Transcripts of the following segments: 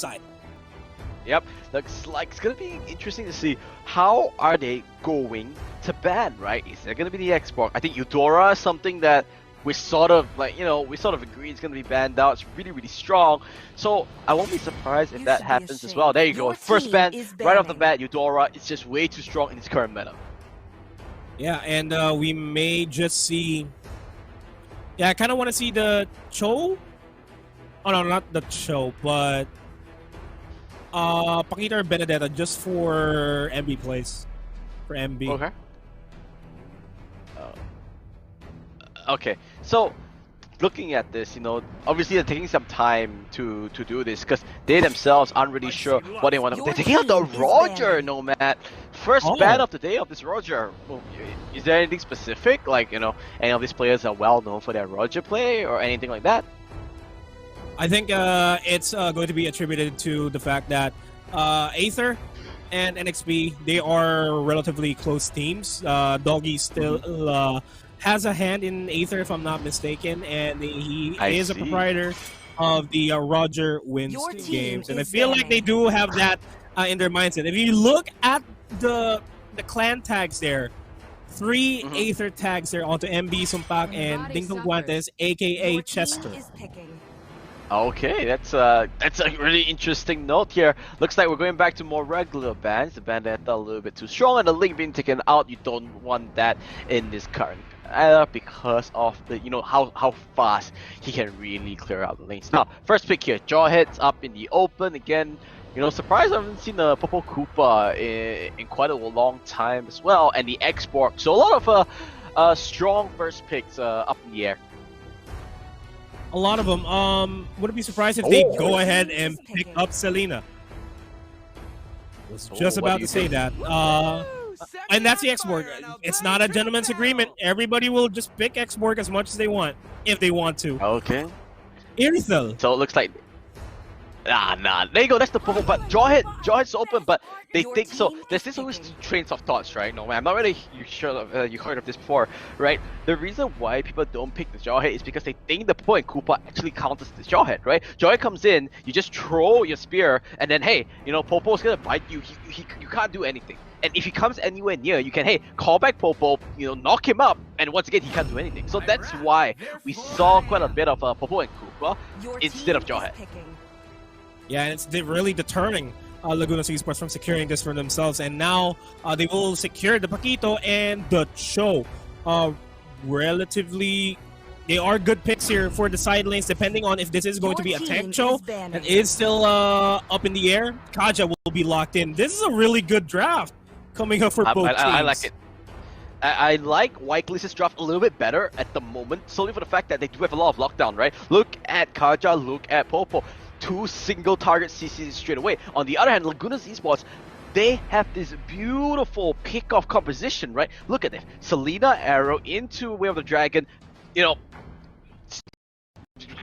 side. Yep, looks like it's gonna be interesting to see how are they going to ban, right? Is there gonna be the Xbox? I think Eudora is something that we sort of like, we sort of agree it's gonna be banned out. It's really, really strong. So I won't be surprised if that happens as well. There you go. First ban, right off the bat, Eudora. It's just way too strong in its current meta. Yeah, and we may just see. Yeah, I kind of want to see the Cho. Oh no, not the Cho, but Paquita or Benedetta just for MB plays. For MB. Okay. Okay, so looking at this, obviously they're taking some time to do this because they themselves aren't really sure what they want to. They're taking out the Roger, Nomad. First ban of the day of this Roger. Well, is there anything specific? Like, any of these players are well known for their Roger play or anything like that? I think it's going to be attributed to the fact that Aether and NXP, they are relatively close teams. Doggy still has a hand in Aether, if I'm not mistaken, and he is a proprietor of the Roger wins games. And I feel like they do have that in their mindset. If you look at the clan tags there, 3 Aether tags there onto MB Sumpak and Dingdong Guantes, aka Chester. Okay, that's a really interesting note here. Looks like we're going back to more regular bans. The Bandetta a little bit too strong, and the Link being taken out. You don't want that in this current era because of the how fast he can really clear out the lanes. Now, first pick here, Jawhead's up in the open again. Surprised I haven't seen the Popo Koopa in quite a long time as well, and the X-Borg. So a lot of strong first picks up in the air. A lot of them. Wouldn't be surprised if they go ahead and pick up Selena. Was just about to say that. And that's the X-Borg. It's not a gentleman's agreement. Everybody will just pick X-Borg as much as they want, if they want to. Okay. Irithel. So it looks like. Nah. There you go. That's the purple. But Jawhead's open, but they think so. There's this always trains of thoughts, right? No, man, I'm not really sure you heard of this before, right? The reason why people don't pick the Jawhead is because they think the Popo and Koopa actually counters the Jawhead, right? Jawhead comes in, you just throw your spear, and then hey, Popo's gonna bite you. You can't do anything. And if he comes anywhere near, you can call back Popo, knock him up, and once again he can't do anything. So that's why we saw quite a bit of Popo and Koopa instead of Jawhead. Yeah, and it's really deterring Lagunos Esports from securing this for themselves, and now they will secure the Paquito and the Cho. Relatively, they are good picks here for the side lanes, depending on if this is going to be a tank Cho and is still up in the air. Kaja will be locked in. This is a really good draft coming up for both teams. I like it. I like Whitelist's draft a little bit better at the moment, solely for the fact that they do have a lot of lockdown, right? Look at Kaja, look at Popo. 2 single target CCs straight away. On the other hand, LAGUNOS Esports, they have this beautiful pick-off composition, right? Look at this. Selena Arrow into Way of the Dragon,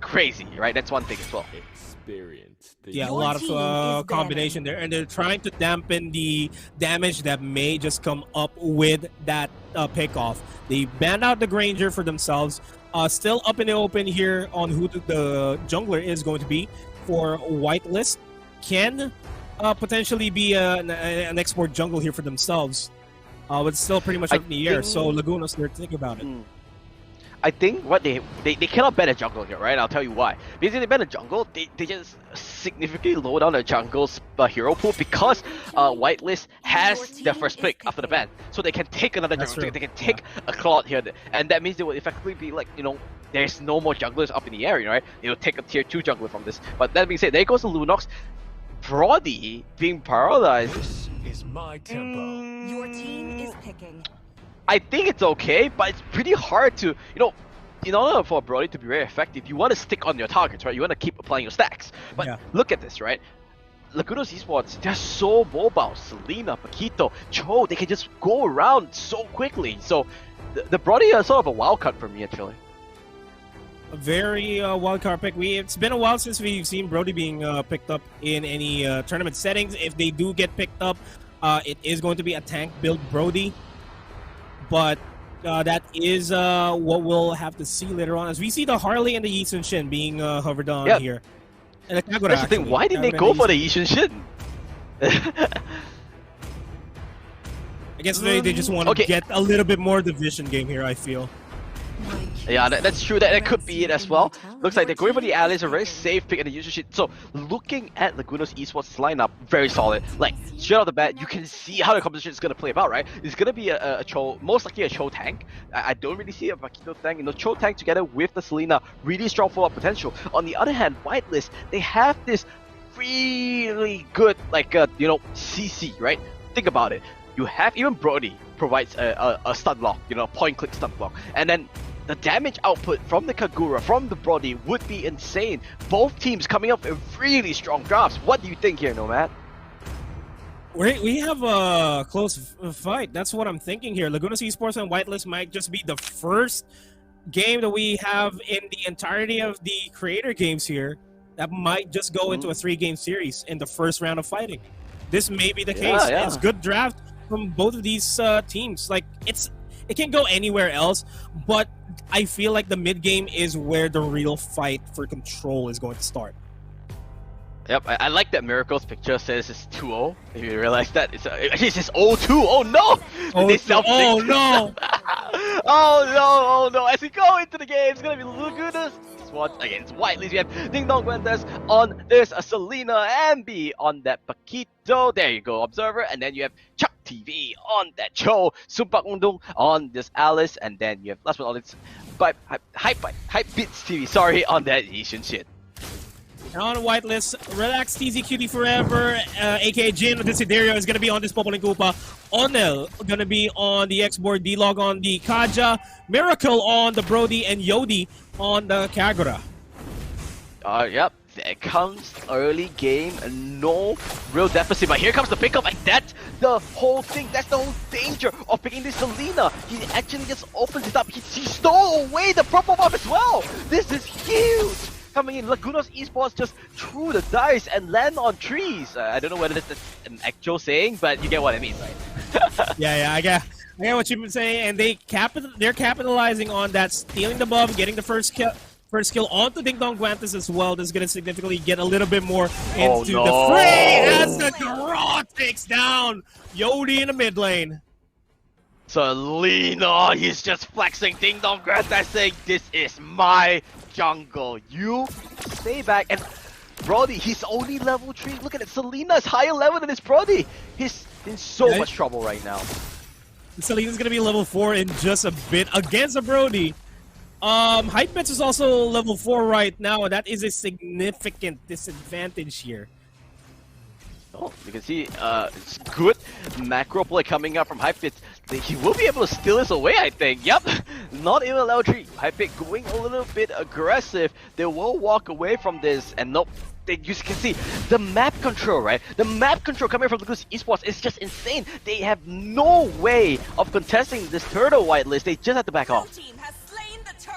crazy, right? That's one thing as well. Yeah, a lot of combination there, and they're trying to dampen the damage that may just come up with that pick-off. They banned out the Granger for themselves. Still up in the open here on who the jungler is going to be for Whitelist. Can potentially be an export jungle here for themselves, but still pretty much up in the air. So LAGUNOS, they're thinking about it. I think what they cannot ban a jungle here, right? I'll tell you why. Because if they ban a jungle, they just significantly lower down the jungle's hero pool because Whitelist has their first pick after the ban. So they can take another jungle, they can take a Claude here, and that means they will effectively be like, there's no more junglers up in the area, right? They'll take a tier 2 jungler from this. But that being said, there goes the Lunox. Brody being paralyzed. This is my tempo. Your team is picking. I think it's okay, but it's pretty hard to, in order for Brody to be very effective, you want to stick on your targets, right? You want to keep applying your stacks. But look at this, right? LAGUNOS Esports, they're so mobile. Selena, Paquito, Cho, they can just go around so quickly. So the Brody are sort of a wild card for me, actually. A very wild card pick. It's been a while since we've seen Brody being picked up in any tournament settings. If they do get picked up, it is going to be a tank build Brody. But that is what we'll have to see later on as we see the Harley and the Yi Sun Shin being hovered on here. And the Kagura, That's the thing. actually. Why did they Kagura go and for the Yishin Shin? I guess they just want to Okay. get a little bit more division game here, I feel. Yeah, that's true. That could be it as well. Looks like they're going for the allies, a very safe pick in the user sheet. So looking at LAGUNOS esports lineup, very solid. Like straight off the bat, you can see how the competition is gonna play about, right? It's gonna be a Cho, most likely a Cho tank. I don't really see a Vakito tank. You know, Cho tank together with the Selena, really strong follow-up potential. On the other hand, Whitelist, they have this really good CC, right? Think about it. You have even Brody provides a stun block, point click stun block, and then the damage output from the Kagura, from the Brody would be insane. Both teams coming up with really strong drops. What do you think here, Nomad? We have a close fight. That's what I'm thinking here. LAGUNOS esports and Whitelist might just be the first game that we have in the entirety of the creator games here that might just go into a 3-game series in the first round of fighting. This may be the case. Yeah. It's good draft from both of these teams. Like it can go anywhere else, but I feel like the mid game is where the real fight for control is going to start. Yep, I like that Miracle's picture says it's 2-0. If you realize that, it's 0-2. Oh no! Oh no! Oh no! As we go into the game, it's gonna be LAGUNOS against Whitelist. We have Ding Dong Guantes on this Selena Ambi on that Paquito. There you go, Observer. And then you have Chuck TV on that Cho. Sumpak Undung on this Alice. And then you have, last but not least, Hype Beats TV, sorry, on that Yishin shit. And on Whitelist, Relax TZ Cutie Forever, aka Jin Desiderio is going to be on this Popoling Koopa. Onel going to be on the X-Board, D-Log on the Kaja, Miracle on the Brody, and Yodi on the Kagura. Yep. There comes early game, no real deficit, but here comes the pickup, and that's the whole thing, that's the whole danger of picking this Selena. He actually just opens it up, he stole away the purple buff as well. This is huge. Coming in, LAGUNOS esports just threw the dice and land on trees. I don't know whether that's an actual saying, but you get what I mean, right? yeah, I get what you've been saying, and they're capitalizing on that, stealing the buff, getting the first kill onto Ding Dong Guantes as well. This is going to significantly get a little bit more into the fray as the draw takes down Yodi in the mid lane. Selena, he's just flexing. Ding Dong Guantes saying, this is my jungle. You stay back. And Brody, he's only level 3. Look at it. Selena's higher level than his Brody. He's in so much trouble right now. Selena's going to be level 4 in just a bit against a Brody. Hypebits is also level 4 right now, and that is a significant disadvantage here. Oh, you can see it's good macro play coming up from Hypebits. He will be able to steal this away, I think. Yep, not even level 3. Hypebit going a little bit aggressive. They will walk away from this, and nope. You can see the map control, right? The map control coming from LAGUNOS esports is just insane. They have no way of contesting this turtle Whitelist. They just have to back off.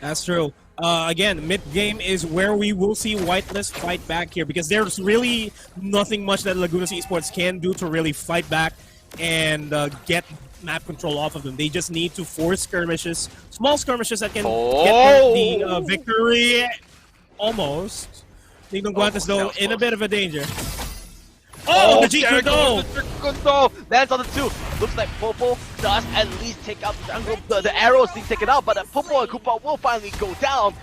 That's true. Again, mid-game is where we will see Whitelist fight back here, because there's really nothing much that LAGUNOS esports can do to really fight back and get map control off of them. They just need to force skirmishes, small skirmishes that can get the victory. Almost. Ding Dong Guantes, though, in a bit of a danger. Oh, the G-Kundo! Lands on the 2. Looks like Popo does at least take out the jungle. The arrows being taken out, but Popo and Koopa will finally go down.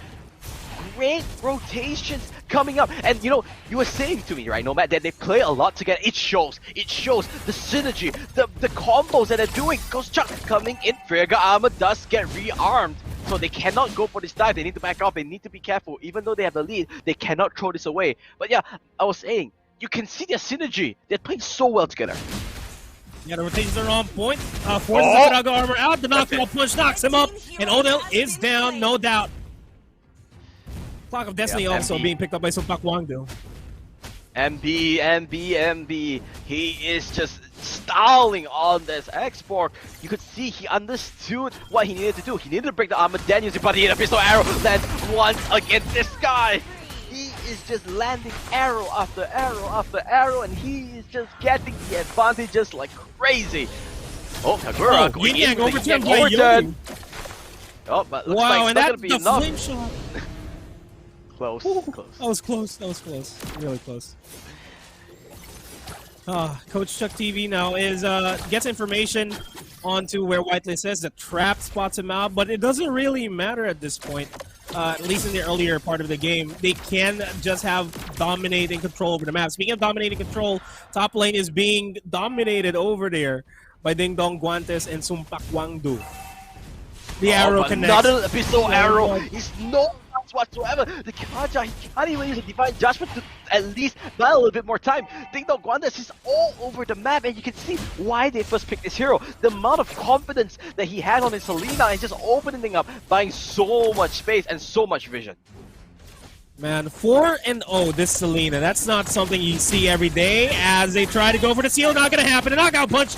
Great rotations coming up. And you were saying to me, right, Nomad, that they play a lot together. It shows. It shows the synergy, the combos that they're doing. Ghost Chuck coming in. Frigga Armor does get rearmed. So they cannot go for this dive. They need to back off. They need to be careful. Even though they have the lead, they cannot throw this away. But yeah, I was saying, you can see their synergy. They're playing so well together. Yeah, the rotations are on point. Forces the Frigga Armor out. The knockdown push knocks him up. And Onel is down, no doubt. Clock of Destiny also being picked up by Sumpak Wangdo. MB. He is just stalling on this export. You could see he understood what he needed to do. He needed to break the armor, then use it, but he hit a pistol arrow. Lands once against this guy. He is just landing arrow after arrow after arrow, and he is just getting the advantage just like crazy. Oh, Kagura going in with the overturn. Oh, but looks like it's not gonna be enough. Flame shot. Close, Ooh, close. that was close. That was close. Really close. Coach Chuck TV now is gets information onto where Whitelist is. The trap spots him out, but it doesn't really matter at this point. At least in the earlier part of the game, they can just have dominating control over the map. Speaking of dominating control, top lane is being dominated over there by Ding Dong Guantes and Sumpak Wangdu. The arrow connects. Another pistol arrow. He's no chance whatsoever. The Kaja, he can't even use a divine judgment to at least buy a little bit more time. Ding Dong Guantes is all over the map, and you can see why they first picked this hero. The amount of confidence that he had on his Selena and just opening up, buying so much space and so much vision. Man, 4-0 this Selena. That's not something you see every day as they try to go for the seal. Not going to happen. A knockout punch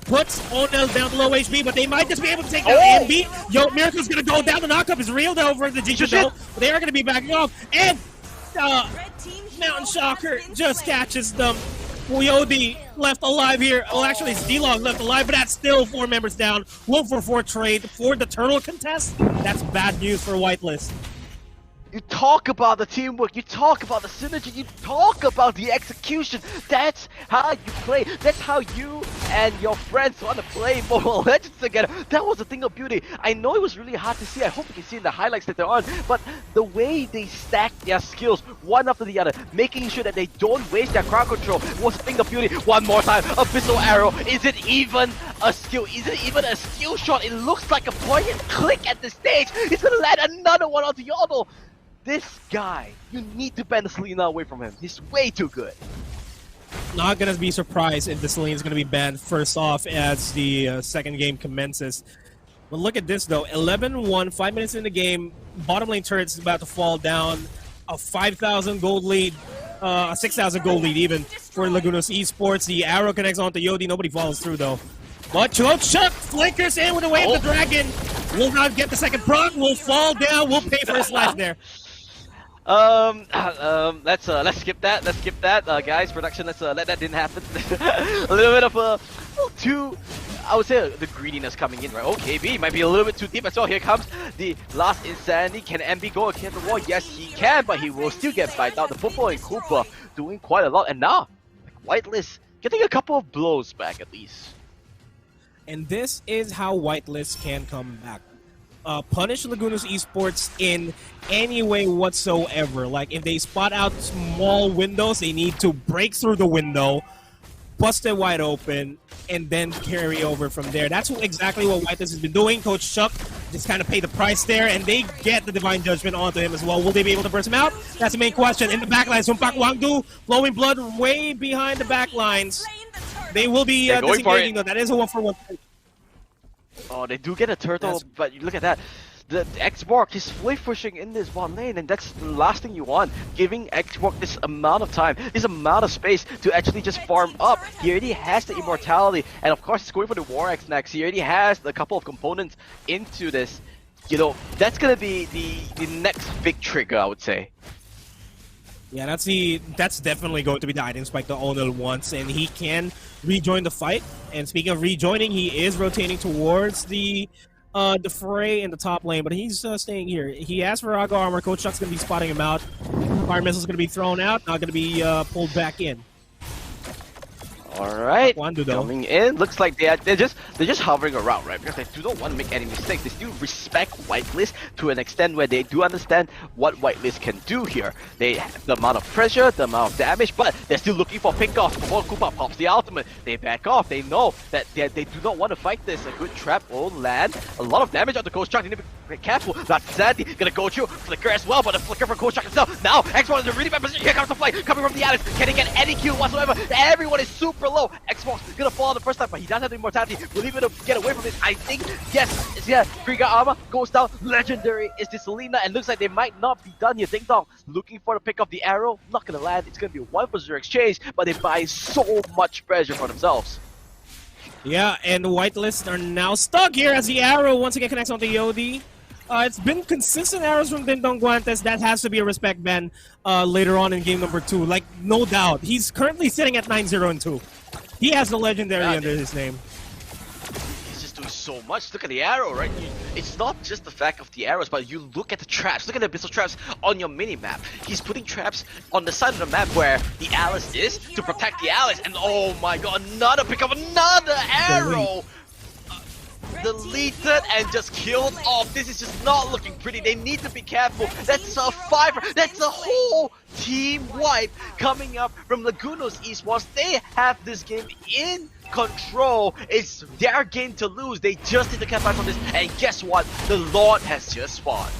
puts Onel down to low HP, but they might just be able to take down MB. Yo, Miracle's going to go down. The knockup is real though for the G2 though. But they are going to be backing off. And Mountain Shocker just catches them. Yodi left alive here. Well, actually, it's D-Log left alive, but that's still 4 members down. 1-for-4 trade for the turtle contest. That's bad news for Whitelist. You talk about the teamwork, you talk about the synergy, you talk about the execution. That's how you play. That's how you and your friends want to play Mobile Legends together. That was a thing of beauty. I know it was really hard to see. I hope you can see in the highlights later on. But the way they stack their skills one after the other, making sure that they don't waste their crowd control, was a thing of beauty. One more time, a pistol arrow. Is it even a skill? Is it even a skill shot? It looks like a point and click at this stage. He's gonna land another one onto Yodel. This guy, you need to ban the Selena away from him. He's way too good. Not gonna be surprised if the Selena is gonna be banned first off as the second game commences. But look at this though, 11-1, 5 minutes in the game. Bottom lane turret is about to fall down. A 5,000 gold lead, a 6,000 gold lead even for LAGUNOS Esports. The arrow connects onto Yodi. Nobody follows through though. But Chuck flickers in with the wave of the dragon. Will not get the second proc. Will fall down. Will pay for his life there. Let's skip that. Let's skip that, guys. Production, let's let that didn't happen. A little bit of too, I would say, the greediness coming in, right? Okay, B might be a little bit too deep as well. Here comes the last insanity. Can MB go against the wall? Yes, he can, but he will still get bite out. The Popo and Cooper doing quite a lot, and now Whitelist getting a couple of blows back at least. And this is how Whitelist can come back. Punish LAGUNOS Esports in any way whatsoever. Like if they spot out small windows, they need to break through the window, bust it wide open, and then carry over from there. That's exactly what Whitelist has been doing. Coach Chuck just kind of paid the price there, and they get the Divine Judgment onto him as well. Will they be able to burst him out? That's the main question. In the backline, Sumpak Wangdu flowing blood way behind the backlines. They will be disengaging though. That is a 1-for-1. Oh, they do get a turtle, but you look at that. The Xborg is fully pushing in this one lane, and that's the last thing you want. Giving Xborg this amount of time, this amount of space to actually just farm up. He already has the immortality, and of course he's going for the War Axe next. He already has a couple of components into this. You know, that's gonna be the next big trigger, I would say. Yeah, that's definitely going to be the item spike the Onel wants, and he can rejoin the fight. And speaking of rejoining, he is rotating towards the fray in the top lane, but he's staying here. He asked for Raga Armor. Coach Chuck's going to be spotting him out. Fire Missile's going to be thrown out, not going to be pulled back in. Alright, Wandu, though. coming in. Looks like they're just hovering around, right? Because they do not want to make any mistakes. They still respect Whitelist to an extent where they do understand what Whitelist can do here. The amount of pressure, the amount of damage, but they're still looking for pickoffs before Koopa pops the ultimate. They back off. They know that they do not want to fight this. A good trap will land. A lot of damage on the Coach Chuck. They need to be careful. That's Sandy gonna go through. Flicker as well, but a flicker from Coach Chuck himself. Now, Xbox is in a really bad position. Here comes the fight coming from the Alex. Can he get any kill whatsoever? Everyone is super low. Xbox gonna fall the first time, but he does have the immortality. Will he be able to get away from it? I think yes. Yeah, Krieger armor goes down. Legendary is the Selena, and looks like they might not be done here. Ding Dong looking for the pick of the arrow. Not gonna land. It's gonna be a 1-for-0 exchange, but they buy so much pressure for themselves. Yeah, and the Whitelist are now stuck here as the arrow once again connects onto Yodi. It's been consistent arrows from Ding Dong Guantes. That has to be a respect ban later on in game number 2. Like, no doubt. He's currently sitting at 9-0-2. He has the legendary under his name. He's just doing so much. Look at the arrow, right? it's not just the fact of the arrows, but you look at the traps. Look at the abyssal traps on your mini-map. He's putting traps on the side of the map where the Alice is to protect the Alice. And oh my god, another pick up, another arrow! Deleted and just killed off. This is just not looking pretty. They need to be careful. That's a 5. That's a whole team wipe coming up from LAGUNOS Esports. They have this game in control. It's their game to lose. They just need to capitalize on this. And guess what? The Lord has just spawned.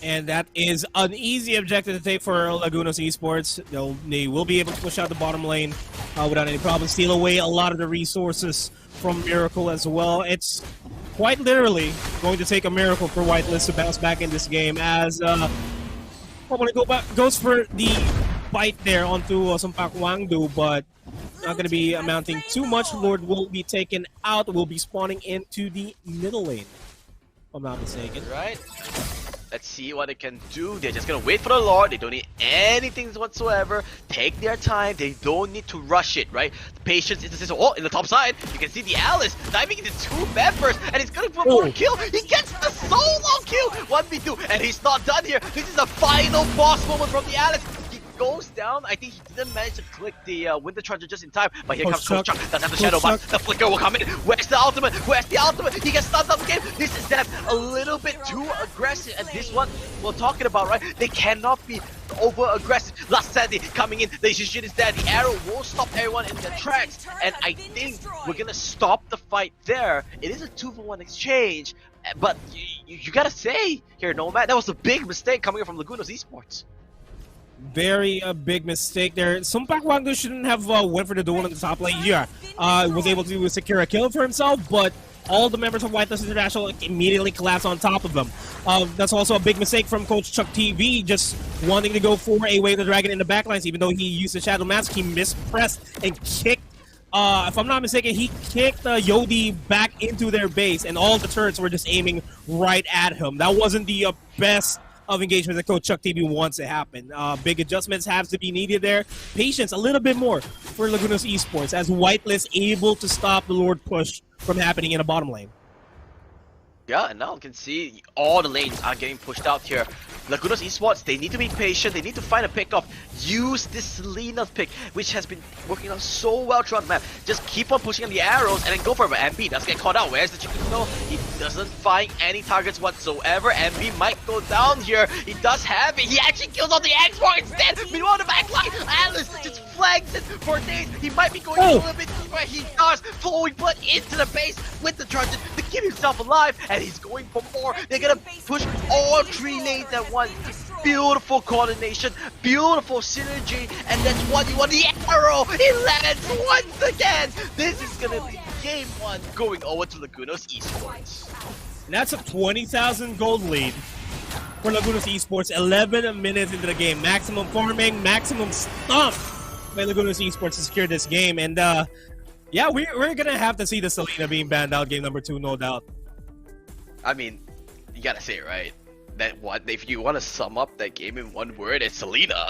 And that is an easy objective to take for LAGUNOS Esports. They will be able to push out the bottom lane without any problem. Steal away a lot of the resources from Miracle as well. It's quite literally going to take a miracle for Whitelist to bounce back in this game, as when it goes for the bite there onto Sumpak Wangdu, but not going to be amounting too much. Lord will be taken out, will be spawning into the middle lane, if I'm not mistaken. Right? Let's see what they can do. They're just gonna wait for the Lord. They don't need anything whatsoever. Take their time. They don't need to rush it, right? The patience is the system. Oh, in the top side, you can see the Alice diving into 2 members, and he's gonna put more kill. He gets the solo kill. 1v2, and he's not done here. This is the final boss moment from the Alice. He goes down. I think he didn't manage to click the Winter Charger just in time, but here comes Coach Chuck. Doesn't have the Shadow Bot. The Flicker will come in. Where's the ultimate? Where's the ultimate? He gets stunned on the game. This is them a little bit too aggressive, and this one we're talking about, right? They cannot be over aggressive. Last Sandy coming in. The shit is there. The arrow will stop everyone in their tracks, and I think we're gonna stop the fight there. It is a 2-for-1 exchange, but you gotta say here, Nomad, that was a big mistake coming from LAGUNOS Esports. Very big mistake there. Sumpak Wangdu shouldn't have went for the duel in the top lane here. Was able to secure a kill for himself, but all the members of Whitelist International immediately collapsed on top of them. That's also a big mistake from Coach Chuck TV, just wanting to go for a Wave the Dragon in the backlines. Even though he used the Shadow Mask, he mispressed and kicked. If I'm not mistaken, he kicked Yodi back into their base, and all the turrets were just aiming right at him. That wasn't the best of engagement that Coach Chuck TV wants to happen. Big adjustments have to be needed there. Patience a little bit more for LAGUNOS Esports, as Whitelist able to stop the Lord push from happening in a bottom lane. Yeah, and now you can see all the lanes are getting pushed out here. LAGUNOS Esports, they need to be patient, they need to find a pick-off. Use this Selena pick, which has been working out so well throughout the map. Just keep on pushing on the arrows and then go for it. But MB does get caught out. Where's the chicken snow? He doesn't find any targets whatsoever. MB might go down here. He does have it. He actually kills on the X-Bar instead. Meanwhile, the backline, Alice just flags it for days. He might be going a little bit deeper. He does. Flowing blood into the base with the Trojan to keep himself alive. And he's going for more. They're gonna push all 3 lanes at once. Beautiful coordination, beautiful synergy, and that's what you want. The arrow, it lands once again. This is gonna be game 1 going over to LAGUNOS Esports. And that's a 20,000 gold lead for LAGUNOS Esports. 11 minutes into the game. Maximum farming, maximum stomp by LAGUNOS Esports to secure this game. And yeah, we're gonna have to see the Selena being banned out game number 2, no doubt. I mean, you gotta say it, right? That what if you want to sum up that game in one word, it's Selena.